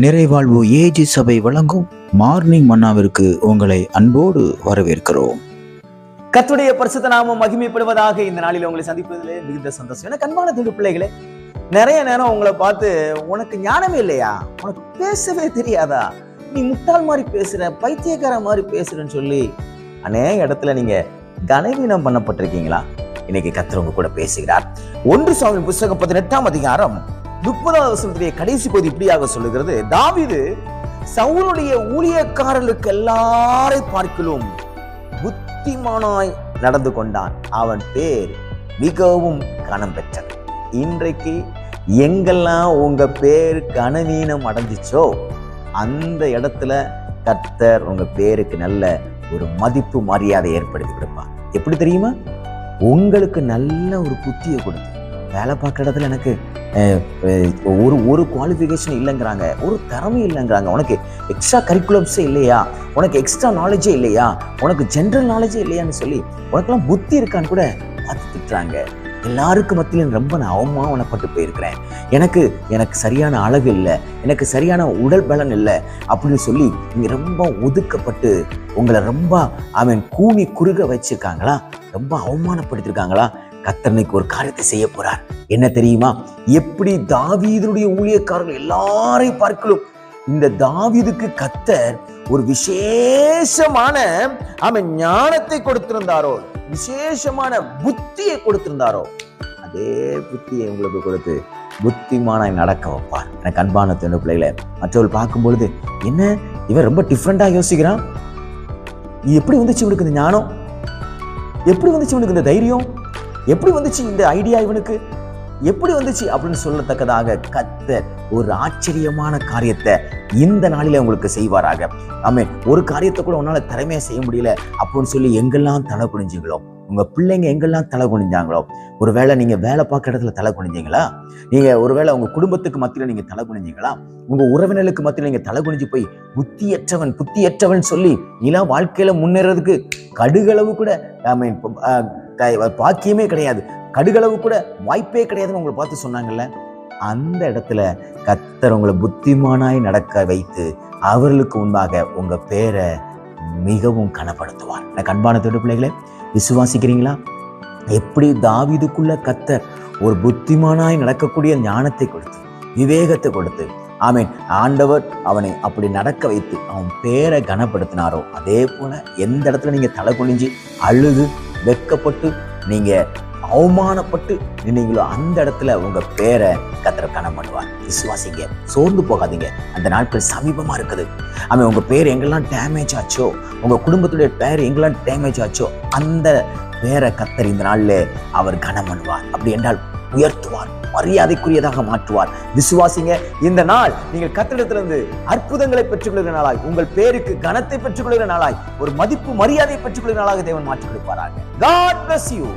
நிறைவாழ்வு AG சபை வழங்கும் morning மன்னாவிற்கு உங்களை அன்போடு வரவேற்கிறோம். கர்த்தருடைய பரிசுத்த நாமம் மகிமைப்படுவதாக. இந்த நாளில் உங்களை சந்திப்பதிலே மிகுந்த சந்தோஷம். எனக்கு அன்பான தேவ பிள்ளைகளே, நிறைய நேரம் உங்களை பார்த்து உனக்கு ஞானமே இல்லையா, உனக்கு பேசவே தெரியாதா, நீ முட்டாள் மாதிரி பேசுற, பைத்தியக்கார மாதிரி பேசுறன்னு சொல்லி அநேக இடத்துல நீங்க கனவீனம் பண்ணப்பட்டிருக்கீங்களா? இன்னைக்கு கர்த்தர் உங்க கூட பேசுகிறார். 1 சாமுவேல் புத்தகம் 18ஆம் அதிகாரம் 30வது வசனத்திலே கடைசி பகுதி இப்படியாக சொல்லுகிறது. தாவீது சவுலுடைய ஊழியக்காரர்களுக்கு எல்லாரை பார்க்கிலும் புத்திமானாய் நடந்து கொண்டான், அவன் பேர் மிகவும் கனம் பெற்றது. இன்றைக்கு எங்கெல்லாம் உங்க பேர் கனவீனம் அடைஞ்சிச்சோ அந்த இடத்துல கர்த்தர் உங்க பேருக்கு நல்ல ஒரு மதிப்பு மரியாதை ஏற்படுத்தி கொடுப்பார். எப்படி தெரியுமா? உங்களுக்கு நல்ல ஒரு புத்தியை கொடுத்து வேலை பார்க்குற இடத்துல எனக்கு ஒரு குவாலிஃபிகேஷன் இல்லைங்கிறாங்க, ஒரு திறமை இல்லைங்கிறாங்க, உனக்கு எக்ஸ்ட்ரா கரிக்குலம்ஸே இல்லையா, உனக்கு எக்ஸ்ட்ரா நாலேஜே இல்லையா, உனக்கு ஜென்ரல் நாலேஜே இல்லையான்னு சொல்லி உனக்கெல்லாம் புத்தி இருக்கான்னு கூட பார்த்து திட்டுறாங்க. எல்லாருக்கும் மத்தியிலும் ரொம்ப நான் அவமானப்பட்டு போயிருக்கிறேன், எனக்கு சரியான அழகு இல்லை, எனக்கு சரியான உடல் பலன் இல்லை அப்படின்னு சொல்லி நீங்க ரொம்ப ஒதுக்கப்பட்டு உங்களை ரொம்ப கூனி குறுக வச்சிருக்காங்களா, ரொம்ப அவமானப்படுத்திருக்காங்களா? கர்த்தர் ஒரு காரியத்தை செய்ய போறார். என்ன தெரியுமா? எப்படி தாவீதுடைய ஊழியக்காரர்கள் எல்லாரையும் பார்க்கலும் இந்த தாவீதுக்கு கர்த்தர் ஒரு விசேஷமான ஞானத்தை கொடுத்திருந்தாரோ, விசேஷமான புத்தியை கொடுத்திருந்தாரோ, அதே புத்தியை உங்களுக்கு கொடுத்து புத்திமானாய் நடக்க வைப்பார். எனக்கு அன்பான தேவ பிள்ளைகளை, மற்றவர்கள் பார்க்கும் பொழுது என்ன இவன் ரொம்ப டிஃப்ரெண்டா யோசிக்கிறான், எப்படி வந்துச்சு இவனுக்கு இந்த ஞானம், எப்படி வந்துச்சு இவனுக்கு இந்த தைரியம், எப்படி வந்துச்சு இந்த ஐடியா, இவனுக்கு எப்படி வந்துச்சு அப்படின்னு சொல்லத்தக்கதாக கர்த்தர் ஒரு ஆச்சரியமான காரியத்தை இந்த நாளில உங்களுக்கு செய்வாராக. ஆமென். ஒரு காரியத்தை கூட உன்னால திறமையா செய்ய முடியல அப்படின்னு சொல்லி எங்கெல்லாம் தலை குனிஞ்சீங்களோ, உங்க பிள்ளைங்க எங்கெல்லாம் தலை குனிஞ்சாங்களோ, ஒருவேளை நீங்க வேலை பார்க்குற இடத்துல தலை குனிஞ்சீங்களா, நீங்க ஒருவேளை உங்க குடும்பத்துக்கு மத்தியில நீங்க தலை குனிஞ்சீங்களா, உங்க உறவினர்களுக்கு மத்தியில நீங்க தலை குனிஞ்சு போய் புத்தியற்றவன் சொல்லி நீலாம் வாழ்க்கையில முன்னேறதுக்கு கடுகளவு கூட பாக்கியமே கிடையாது, கடுகளவு கூட வாய்ப்பே கிடையாதுன்னு உங்களை பார்த்து சொன்னாங்கல்ல, அந்த இடத்துல கர்த்தர் உங்களை புத்திமானாய் நடக்க வைத்து அவர்களுக்கு முன்பாக உங்க பேரை மிகவும் கனப்படுத்துவார். எனக்கு அன்பான தேவ பிள்ளைகளே, விசுவாசிக்கிறீங்களா? எப்படி தாவீதுக்குள்ள கர்த்தர் ஒரு புத்திமானாய் நடக்கக்கூடிய ஞானத்தை கொடுத்து விவேகத்தை கொடுத்து ஆமென் ஆண்டவர் அவனை அப்படி நடக்க வைத்து அவன் பேரை கனப்படுத்தினாரோ, அதே போல எந்த இடத்துல நீங்க தலை குனிஞ்சு அழுது வெட்கப்பட்டு நீங்க அவமானப்பட்டு நின்னீங்களோ அந்த இடத்துல உங்க பேரை கர்த்தர் கனம் பண்ணுவார். விசுவாசிங்க, சோர்ந்து போகாதீங்க, அந்த நாட்கள் சமீபமா இருக்குது. உங்க பேர் எங்கெல்லாம் டேமேஜ் ஆச்சோ, உங்க குடும்பத்துடைய பேர் எங்கெல்லாம் டேமேஜ் ஆச்சோ அந்த பேரை கர்த்தர் இந்த நாள்ல அவர் கனம் பண்ணுவார். அப்படி என்றால் உயர்த்துவார், மரியாதைக்குரியதாக மாற்றுவார். விசுவாசிங்க, இந்த நாள் நீங்கள் கர்த்தரிடத்திலிருந்து அற்புதங்களை பெற்றுக்கொள்கிற நாளாய், உங்கள் பேருக்கு கனத்தை பெற்றுக்கொள்கிற நாளாய், ஒரு மதிப்பு மரியாதையை பெற்றுக்கொள்கிற நாளாக தேவன் மாற்றிக் கொடுப்பாராக. God bless you.